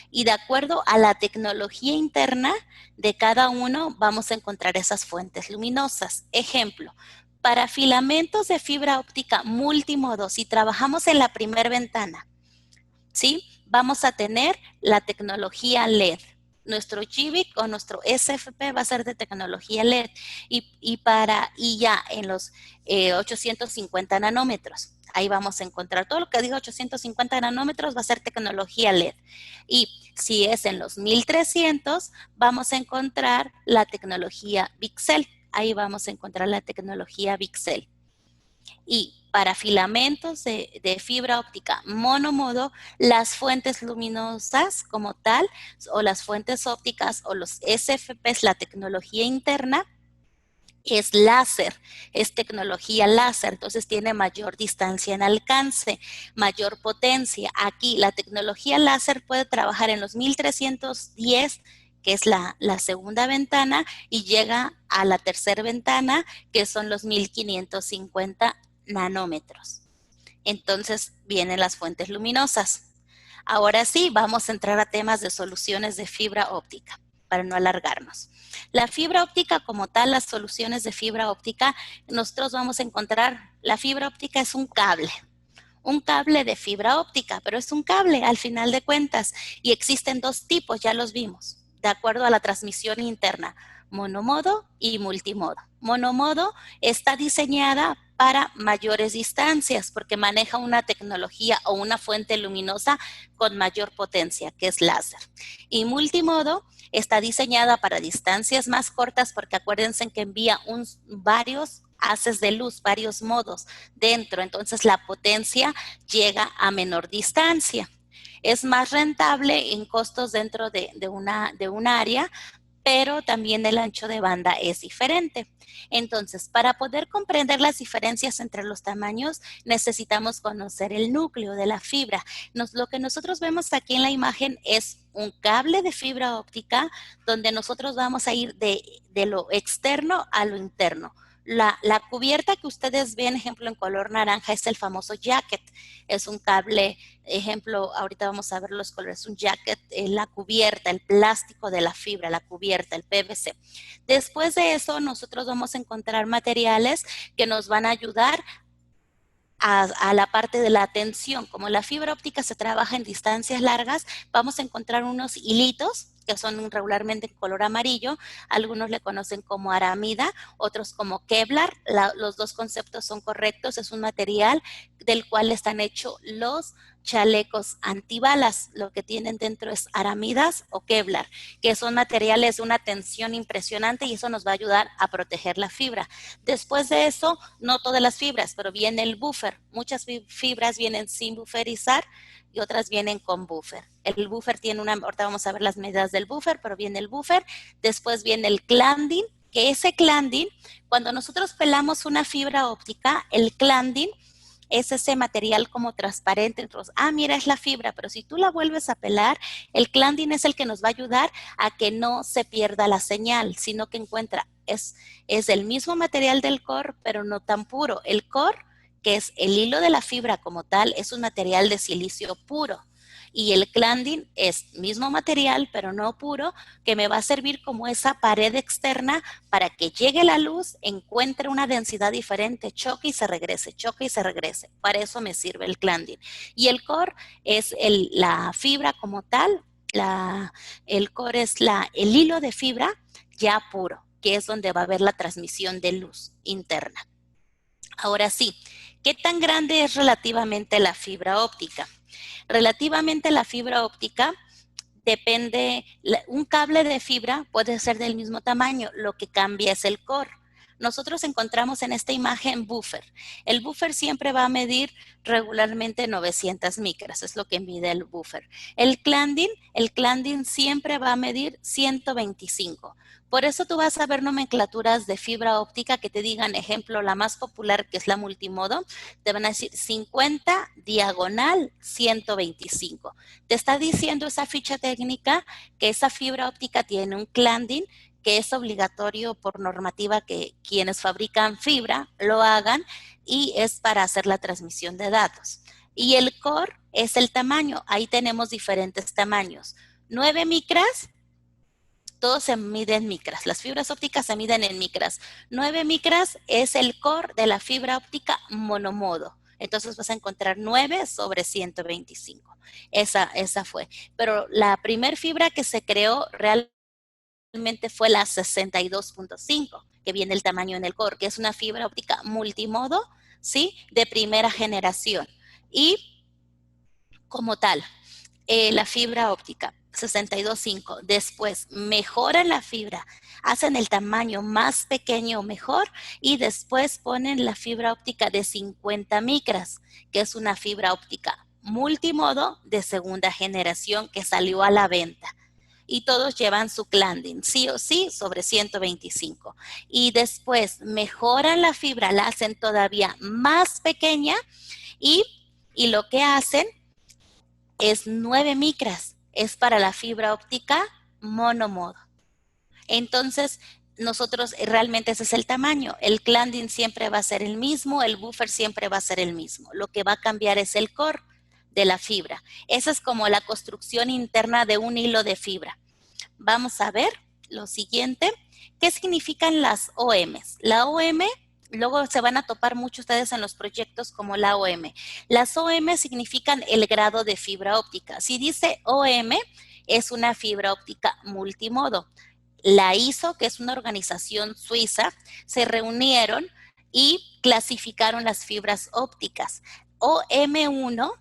Y de acuerdo a la tecnología interna de cada uno vamos a encontrar esas fuentes luminosas. Ejemplo, para filamentos de fibra óptica multimodo, si trabajamos en la primera ventana, ¿sí? Vamos a tener la tecnología LED. Nuestro GBIC o nuestro SFP va a ser de tecnología LED y ya en los 850 nanómetros. Ahí vamos a encontrar todo lo que diga 850 nanómetros va a ser tecnología LED. Y si es en los 1300, vamos a encontrar la tecnología VCSEL. Ahí vamos a encontrar la tecnología VCSEL. Y para filamentos de fibra óptica monomodo, las fuentes luminosas como tal, o las fuentes ópticas o los SFPs, la tecnología interna, es láser, es tecnología láser, entonces tiene mayor distancia en alcance, mayor potencia. Aquí la tecnología láser puede trabajar en los 1310, que es la segunda ventana, y llega a la tercera ventana, que son los 1550 nanómetros. Entonces vienen las fuentes luminosas. Ahora sí, vamos a entrar a temas de soluciones de fibra óptica, para no alargarnos. La fibra óptica como tal, las soluciones de fibra óptica, nosotros vamos a encontrar, la fibra óptica es un cable de fibra óptica, pero es un cable al final de cuentas, y existen dos tipos, ya los vimos, de acuerdo a la transmisión interna, monomodo y multimodo. Monomodo está diseñada para mayores distancias porque maneja una tecnología o una fuente luminosa con mayor potencia, que es láser. Y multimodo está diseñada para distancias más cortas porque acuérdense que envía varios haces de luz, varios modos dentro, entonces la potencia llega a menor distancia. Es más rentable en costos dentro de un área, pero también el ancho de banda es diferente. Entonces, para poder comprender las diferencias entre los tamaños, necesitamos conocer el núcleo de la fibra. Lo que nosotros vemos aquí en la imagen es un cable de fibra óptica donde nosotros vamos a ir de lo externo a lo interno. La cubierta que ustedes ven, ejemplo, en color naranja, es el famoso jacket. Es un cable, ejemplo, ahorita vamos a ver los colores. Un jacket, la cubierta, el plástico de la fibra, la cubierta, el PVC. Después de eso, nosotros vamos a encontrar materiales que nos van a ayudar a la parte de la tensión. Como la fibra óptica se trabaja en distancias largas, vamos a encontrar unos hilitos que son regularmente en color amarillo, algunos le conocen como aramida, otros como Kevlar, los dos conceptos son correctos, es un material del cual están hechos los chalecos antibalas. Lo que tienen dentro es aramidas o Kevlar, que son materiales de una tensión impresionante y eso nos va a ayudar a proteger la fibra. Después de eso, no todas las fibras, pero viene el buffer. Muchas fibras vienen sin bufferizar y otras vienen con buffer. El buffer tiene ahorita vamos a ver las medidas del buffer, pero viene el buffer. Después viene el clanding, que ese clanding, cuando nosotros pelamos una fibra óptica, el clanding es ese material como transparente. Entonces, mira, es la fibra, pero si tú la vuelves a pelar, el clanding es el que nos va a ayudar a que no se pierda la señal, sino que es el mismo material del core, pero no tan puro. El core, que es el hilo de la fibra como tal, es un material de silicio puro. Y el clanding es mismo material, pero no puro, que me va a servir como esa pared externa para que llegue la luz, encuentre una densidad diferente, choque y se regrese, choque y se regrese. Para eso me sirve el clanding. Y el core es la fibra como tal, el core es el hilo de fibra ya puro, que es donde va a haber la transmisión de luz interna. Ahora sí, ¿qué tan grande es relativamente la fibra óptica? Relativamente la fibra óptica depende, un cable de fibra puede ser del mismo tamaño, lo que cambia es el core. Nosotros encontramos en esta imagen buffer. El buffer siempre va a medir regularmente 900 micras, es lo que mide el buffer. El clanding siempre va a medir 125. Por eso tú vas a ver nomenclaturas de fibra óptica que te digan, ejemplo, la más popular que es la multimodo, te van a decir 50 diagonal 125. Te está diciendo esa ficha técnica que esa fibra óptica tiene un clanding que es obligatorio por normativa que quienes fabrican fibra lo hagan y es para hacer la transmisión de datos. Y el core es el tamaño, ahí tenemos diferentes tamaños. 9 micras, todo se mide en micras, las fibras ópticas se miden en micras. 9 micras es el core de la fibra óptica monomodo. Entonces vas a encontrar 9 sobre 125. Esa fue. Pero la primer fibra que se creó realmente fue la 62.5, que viene el tamaño en el core, que es una fibra óptica multimodo, ¿sí? De primera generación. Y como tal, la fibra óptica 62.5, después mejoran la fibra, hacen el tamaño más pequeño o mejor y después ponen la fibra óptica de 50 micras, que es una fibra óptica multimodo de segunda generación que salió a la venta. Y todos llevan su clanding, sí o sí, sobre 125. Y después mejoran la fibra, la hacen todavía más pequeña y lo que hacen es 9 micras, es para la fibra óptica monomodo. Entonces, nosotros realmente ese es el tamaño. El clanding siempre va a ser el mismo, el buffer siempre va a ser el mismo. Lo que va a cambiar es el core de la fibra. Esa es como la construcción interna de un hilo de fibra. Vamos a ver lo siguiente. ¿Qué significan las OMs? La OM, luego se van a topar mucho ustedes en los proyectos como la OM. Las OM significan el grado de fibra óptica. Si dice OM, es una fibra óptica multimodo. La ISO, que es una organización suiza, se reunieron y clasificaron las fibras ópticas. OM1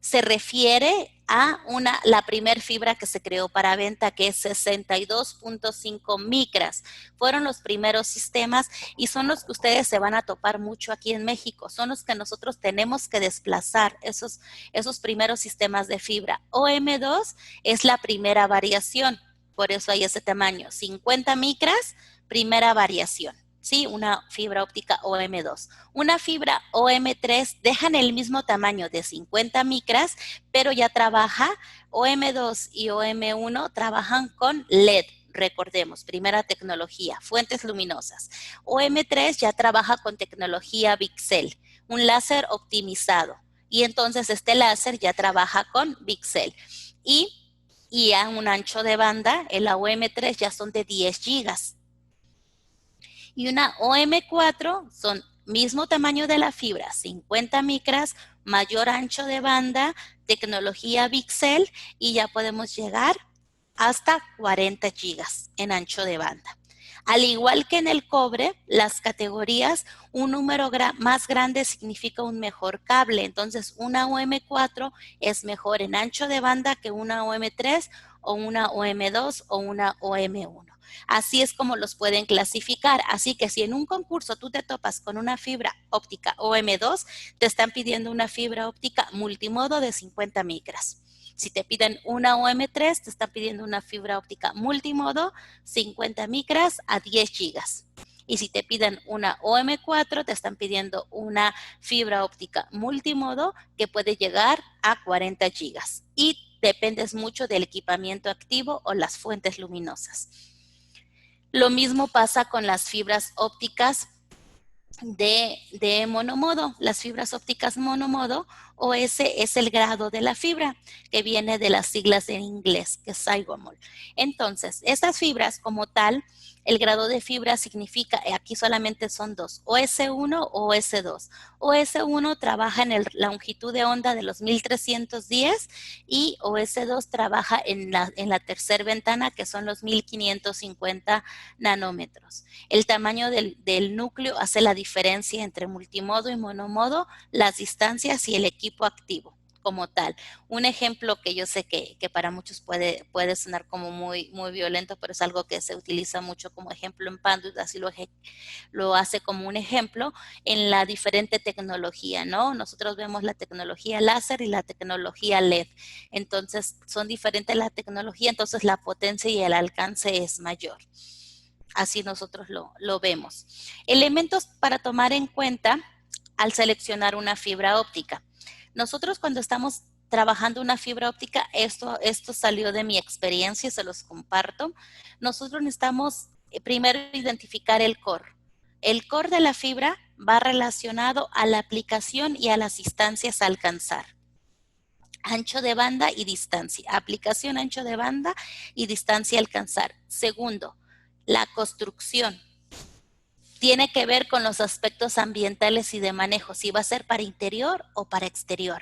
se refiere a la primer fibra que se creó para venta, que es 62.5 micras. Fueron los primeros sistemas y son los que ustedes se van a topar mucho aquí en México. Son los que nosotros tenemos que desplazar, esos primeros sistemas de fibra. OM2 es la primera variación, por eso hay ese tamaño. 50 micras, primera variación. ¿Sí? Una fibra óptica OM2. Una fibra OM3 dejan el mismo tamaño de 50 micras, pero ya trabaja, OM2 y OM1 trabajan con LED, recordemos, primera tecnología, fuentes luminosas. OM3 ya trabaja con tecnología VCSEL, un láser optimizado. Y entonces este láser ya trabaja con VCSEL. Y a un ancho de banda, en la OM3 ya son de 10 gigas. Y una OM4 son mismo tamaño de la fibra, 50 micras, mayor ancho de banda, tecnología VCSEL y ya podemos llegar hasta 40 gigas en ancho de banda. Al igual que en el cobre, las categorías, un número más grande significa un mejor cable. Entonces, una OM4 es mejor en ancho de banda que una OM3 o una OM2 o una OM1. Así es como los pueden clasificar. Así que si en un concurso tú te topas con una fibra óptica OM2, te están pidiendo una fibra óptica multimodo de 50 micras. Si te piden una OM3, te están pidiendo una fibra óptica multimodo 50 micras a 10 gigas. Y si te piden una OM4, te están pidiendo una fibra óptica multimodo que puede llegar a 40 gigas. Y dependes mucho del equipamiento activo o las fuentes luminosas. Lo mismo pasa con las fibras ópticas de monomodo. Las fibras ópticas monomodo, OS es el grado de la fibra, que viene de las siglas en inglés, que es Cygomol. Entonces, estas fibras como tal, el grado de fibra significa, aquí solamente son dos, OS1 o OS2. OS1 trabaja en la longitud de onda de los 1310 y OS2 trabaja en la tercera ventana, que son los 1550 nanómetros. El tamaño del núcleo hace la diferencia entre multimodo y monomodo, las distancias y el equipo activo como tal. Un ejemplo que yo sé que para muchos puede sonar como muy violento, pero es algo que se utiliza mucho como ejemplo en Panduit, así lo hace como un ejemplo en la diferente tecnología, ¿no? Nosotros vemos la tecnología láser y la tecnología LED. Entonces, son diferentes la tecnología, entonces la potencia y el alcance es mayor. Así nosotros lo vemos. Elementos para tomar en cuenta al seleccionar una fibra óptica. Nosotros cuando estamos trabajando una fibra óptica, esto salió de mi experiencia y se los comparto. Nosotros necesitamos primero identificar el core. El core de la fibra va relacionado a la aplicación y a las distancias a alcanzar. Ancho de banda y distancia. Aplicación, ancho de banda y distancia a alcanzar. Segundo, la construcción. Tiene que ver con los aspectos ambientales y de manejo, si va a ser para interior o para exterior.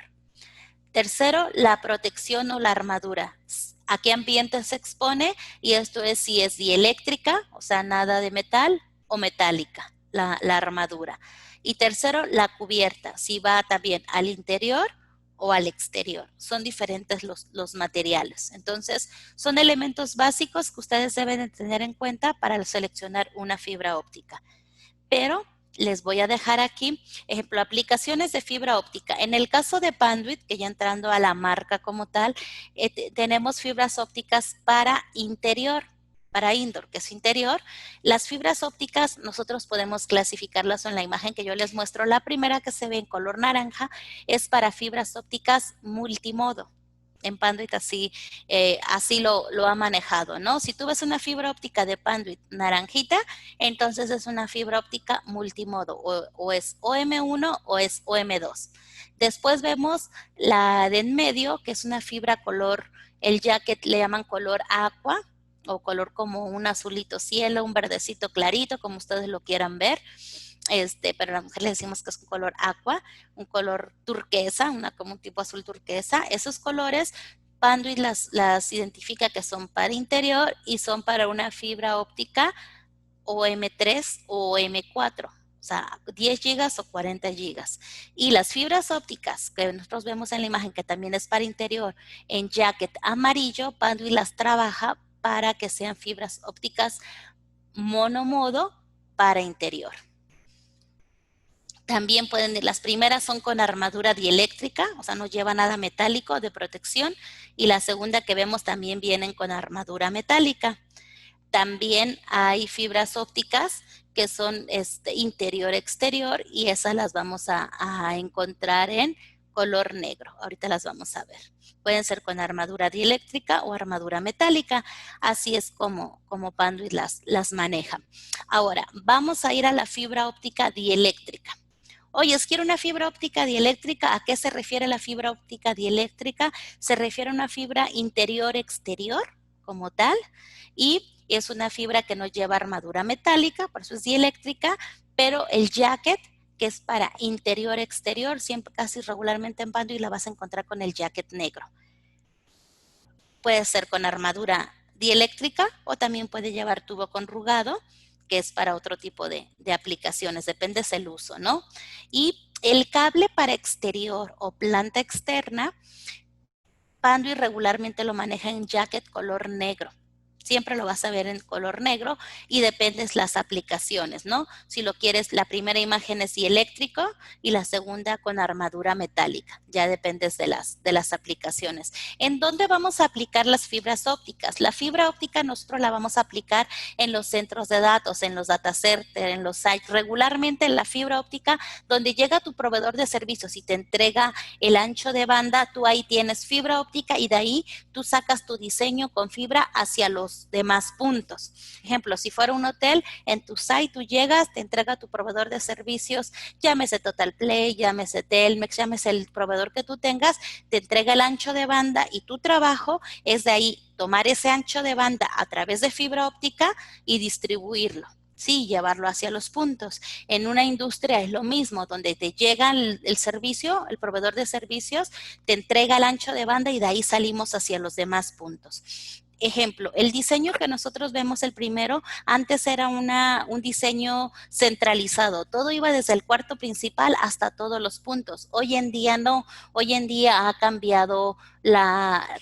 Tercero, la protección o la armadura. ¿A qué ambiente se expone? Y esto es si es dieléctrica, o sea, nada de metal, o metálica, la armadura. Y tercero, la cubierta, si va también al interior o al exterior. Son diferentes los materiales. Entonces, son elementos básicos que ustedes deben tener en cuenta para seleccionar una fibra óptica. Pero les voy a dejar aquí, ejemplo, aplicaciones de fibra óptica. En el caso de Panduit, que ya entrando a la marca como tal, tenemos fibras ópticas para interior, para indoor, que es interior. Las fibras ópticas nosotros podemos clasificarlas en la imagen que yo les muestro. La primera que se ve en color naranja es para fibras ópticas multimodo. En Panduit así lo ha manejado, ¿no? Si tú ves una fibra óptica de Panduit naranjita, entonces es una fibra óptica multimodo, o es OM1 o es OM2. Después vemos la de en medio, que es una fibra color, el jacket le llaman color aqua, o color como un azulito cielo, un verdecito clarito, como ustedes lo quieran ver. Pero a la mujer le decimos que es un color aqua, un color turquesa, como un tipo azul turquesa. Esos colores, Panduit las identifica que son para interior y son para una fibra óptica OM3 o OM4. O sea, 10 gigas o 40 gigas. Y las fibras ópticas que nosotros vemos en la imagen, que también es para interior, en jacket amarillo, Panduit las trabaja para que sean fibras ópticas monomodo para interior. También pueden ir, las primeras son con armadura dieléctrica, o sea, no lleva nada metálico de protección, y la segunda que vemos también vienen con armadura metálica. También hay fibras ópticas que son interior-exterior y esas las vamos a encontrar en color negro. Ahorita las vamos a ver. Pueden ser con armadura dieléctrica o armadura metálica. Así es como Panduit las maneja. Ahora, vamos a ir a la fibra óptica dieléctrica. Oye, quiero una fibra óptica dieléctrica. ¿A qué se refiere la fibra óptica dieléctrica? Se refiere a una fibra interior-exterior como tal, y es una fibra que no lleva armadura metálica, por eso es dieléctrica, pero el jacket, que es para interior-exterior, siempre casi regularmente en Panduit la vas a encontrar con el jacket negro. Puede ser con armadura dieléctrica o también puede llevar tubo conrugado, que es para otro tipo de aplicaciones, depende del uso, ¿no? Y el cable para exterior o planta externa, Panduit regularmente lo maneja en jacket color negro. Siempre lo vas a ver en color negro y dependes las aplicaciones, ¿no? Si lo quieres, la primera imagen es eléctrico y la segunda con armadura metálica. Ya dependes de las aplicaciones. ¿En dónde vamos a aplicar las fibras ópticas? La fibra óptica nosotros la vamos a aplicar en los centros de datos, en los data centers, en los sites. Regularmente la fibra óptica, donde llega tu proveedor de servicios y te entrega el ancho de banda, tú ahí tienes fibra óptica y de ahí tú sacas tu diseño con fibra hacia los demás puntos. Ejemplo, si fuera un hotel, en tu site tú llegas, te entrega tu proveedor de servicios, llámese Total Play, llámese Telmex, llámese el proveedor que tú tengas, te entrega el ancho de banda y tu trabajo es de ahí tomar ese ancho de banda a través de fibra óptica y distribuirlo. Sí, llevarlo hacia los puntos. En una industria es lo mismo, donde te llega el servicio, el proveedor de servicios, te entrega el ancho de banda y de ahí salimos hacia los demás puntos. Ejemplo, el diseño que nosotros vemos el primero, antes era un diseño centralizado. Todo iba desde el cuarto principal hasta todos los puntos. Hoy en día no. Hoy en día ha cambiado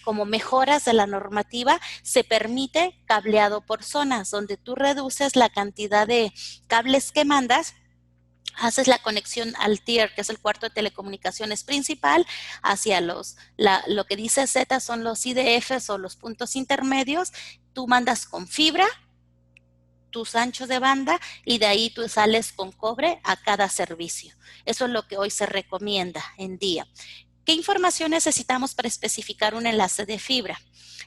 como mejoras de la normativa, se permite cableado por zonas, donde tú reduces la cantidad de cables que mandas, haces la conexión al tier, que es el cuarto de telecomunicaciones principal, hacia lo que dice Z son los IDFs o los puntos intermedios. Tú mandas con fibra tus anchos de banda y de ahí tú sales con cobre a cada servicio. Eso es lo que hoy se recomienda en día. ¿Qué información necesitamos para especificar un enlace de fibra?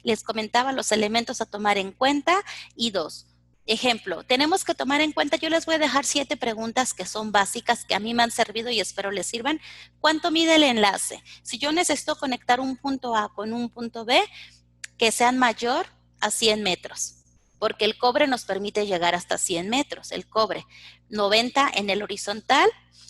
Les comentaba los elementos a tomar en cuenta y 2. Ejemplo, tenemos que tomar en cuenta, yo les voy a dejar 7 preguntas que son básicas, que a mí me han servido y espero les sirvan. ¿Cuánto mide el enlace? Si yo necesito conectar un punto A con un punto B, que sean mayor a 100 metros, porque el cobre nos permite llegar hasta 100 metros, el cobre. 90 en el horizontal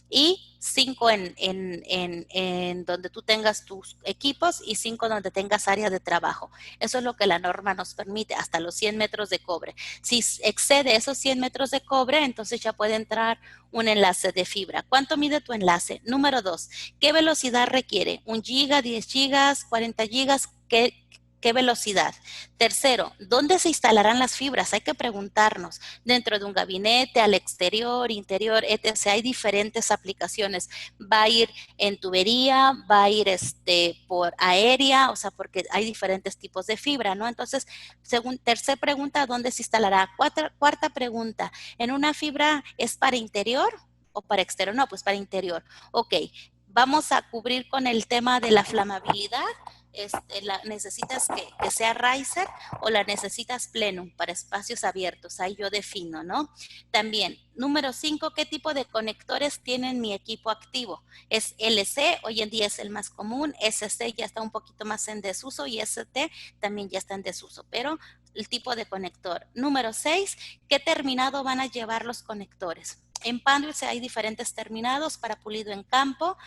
y 5 en donde tú tengas tus equipos y 5 donde tengas área de trabajo. Eso es lo que la norma nos permite, hasta los 100 metros de cobre. Si excede esos 100 metros de cobre, entonces ya puede entrar un enlace de fibra. ¿Cuánto mide tu enlace? Número 2, ¿qué velocidad requiere? ¿1 giga, 10 gigas, 40 gigas? ¿Qué velocidad? Tercero, ¿dónde se instalarán las fibras? Hay que preguntarnos, dentro de un gabinete, al exterior, interior, etc. Hay diferentes aplicaciones. Va a ir en tubería, va a ir por aérea, o sea, porque hay diferentes tipos de fibra, ¿no? Entonces, tercera pregunta, ¿dónde se instalará? Cuarta pregunta, ¿en una fibra es para interior o para exterior? No, pues para interior. Ok, vamos a cubrir con el tema de la flamabilidad. ¿Necesitas que sea riser o la necesitas plenum para espacios abiertos? Ahí yo defino, ¿no? También, número 5, ¿qué tipo de conectores tiene mi equipo activo? ¿Es LC? Hoy en día es el más común. SC ya está un poquito más en desuso y ST también ya está en desuso, pero el tipo de conector. Número 6, ¿qué terminado van a llevar los conectores? En Panduit hay diferentes terminados para pulido en campo.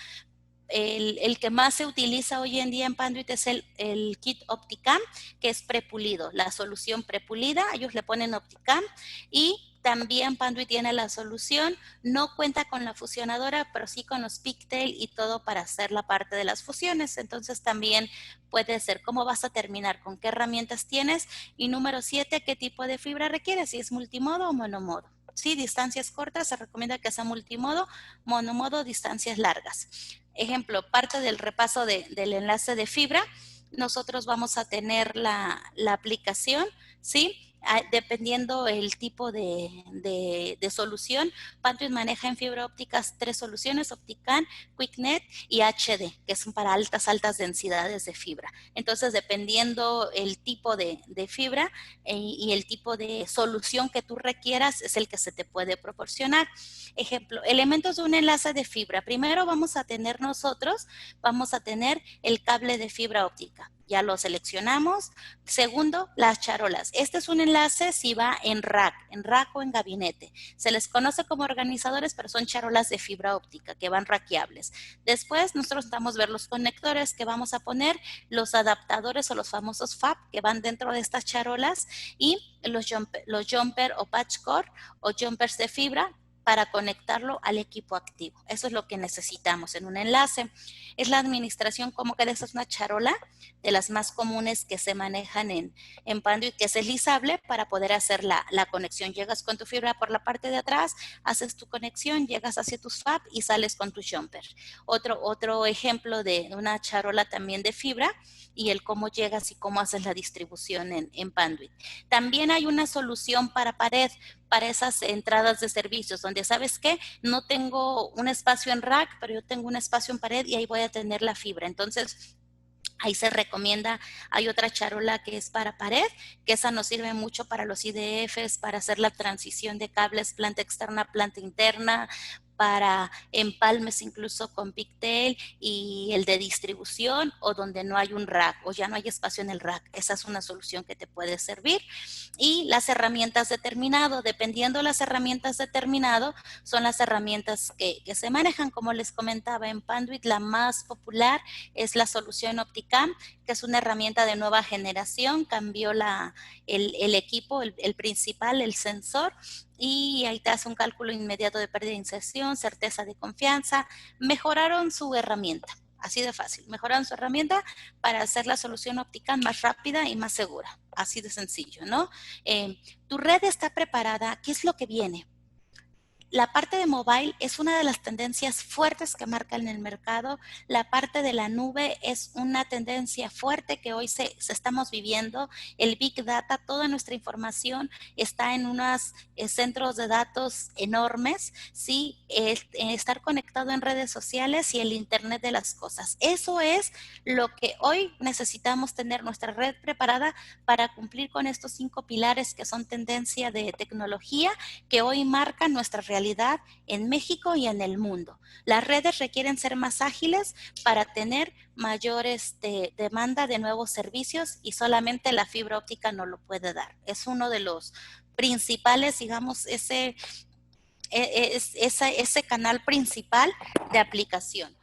El que más se utiliza hoy en día en Panduit es el kit Opticam, que es prepulido, la solución prepulida, ellos le ponen Opticam y también Panduit tiene la solución, no cuenta con la fusionadora, pero sí con los pigtail y todo para hacer la parte de las fusiones. Entonces también puede ser cómo vas a terminar, con qué herramientas tienes. Y número 7, ¿qué tipo de fibra requieres? Si es multimodo o monomodo. Sí, distancias cortas, se recomienda que sea multimodo, monomodo, distancias largas. Ejemplo, parte del repaso del enlace de fibra, nosotros vamos a tener la aplicación, ¿sí? Dependiendo el tipo de solución, Panduit maneja en fibra ópticas 3 soluciones, Opticam, QuickNet y HD, que son para altas densidades de fibra. Entonces, dependiendo el tipo de fibra y el tipo de solución que tú requieras, es el que se te puede proporcionar. Ejemplo, elementos de un enlace de fibra. Primero vamos a tener el cable de fibra óptica. Ya lo seleccionamos. Segundo, las charolas. Este es un enlace enlace si va en rack o en gabinete. Se les conoce como organizadores, pero son charolas de fibra óptica que van rackeables. Después nosotros vamos a ver los conectores que vamos a poner, los adaptadores o los famosos FAB que van dentro de estas charolas y los jumper o patch core o jumpers de fibra para conectarlo al equipo activo. Eso es lo que necesitamos en un enlace. Es la administración, como que esa es una charola de las más comunes que se manejan en Panduit, que es deslizable para poder hacer la conexión. Llegas con tu fibra por la parte de atrás, haces tu conexión, llegas hacia tus FAB y sales con tu jumper. Otro ejemplo de una charola también de fibra y el cómo llegas y cómo haces la distribución en Panduit. También hay una solución para pared, para esas entradas de servicios, donde sabes que no tengo un espacio en rack, pero yo tengo un espacio en pared y ahí voy a tener la fibra. Entonces, ahí se recomienda, hay otra charola que es para pared, que esa nos sirve mucho para los IDFs, para hacer la transición de cables planta externa, planta interna, para empalmes incluso con pigtail y el de distribución o donde no hay un rack o ya no hay espacio en el rack. Esa es una solución que te puede servir. Y las herramientas de terminado, dependiendo de las herramientas de terminado, son las herramientas que se manejan. Como les comentaba, en Panduit la más popular es la solución Opticam, que es una herramienta de nueva generación, cambió el equipo, el principal, el sensor, y ahí te hace un cálculo inmediato de pérdida de inserción, certeza de confianza. Mejoraron su herramienta, así de fácil. Mejoraron su herramienta para hacer la solución óptica más rápida y más segura. Así de sencillo, ¿no? Tu red está preparada. ¿Qué es lo que viene? La parte de mobile es una de las tendencias fuertes que marcan el mercado. La parte de la nube es una tendencia fuerte que hoy se estamos viviendo. El Big Data, toda nuestra información está en unos centros de datos enormes, ¿sí? Estar conectado en redes sociales y el Internet de las cosas. Eso es lo que hoy necesitamos tener nuestra red preparada para cumplir con estos 5 pilares que son tendencia de tecnología que hoy marcan nuestra realidad en México y en el mundo. Las redes requieren ser más ágiles para tener mayor demanda de nuevos servicios y solamente la fibra óptica no lo puede dar. Es uno de los principales, digamos, ese canal principal de aplicación.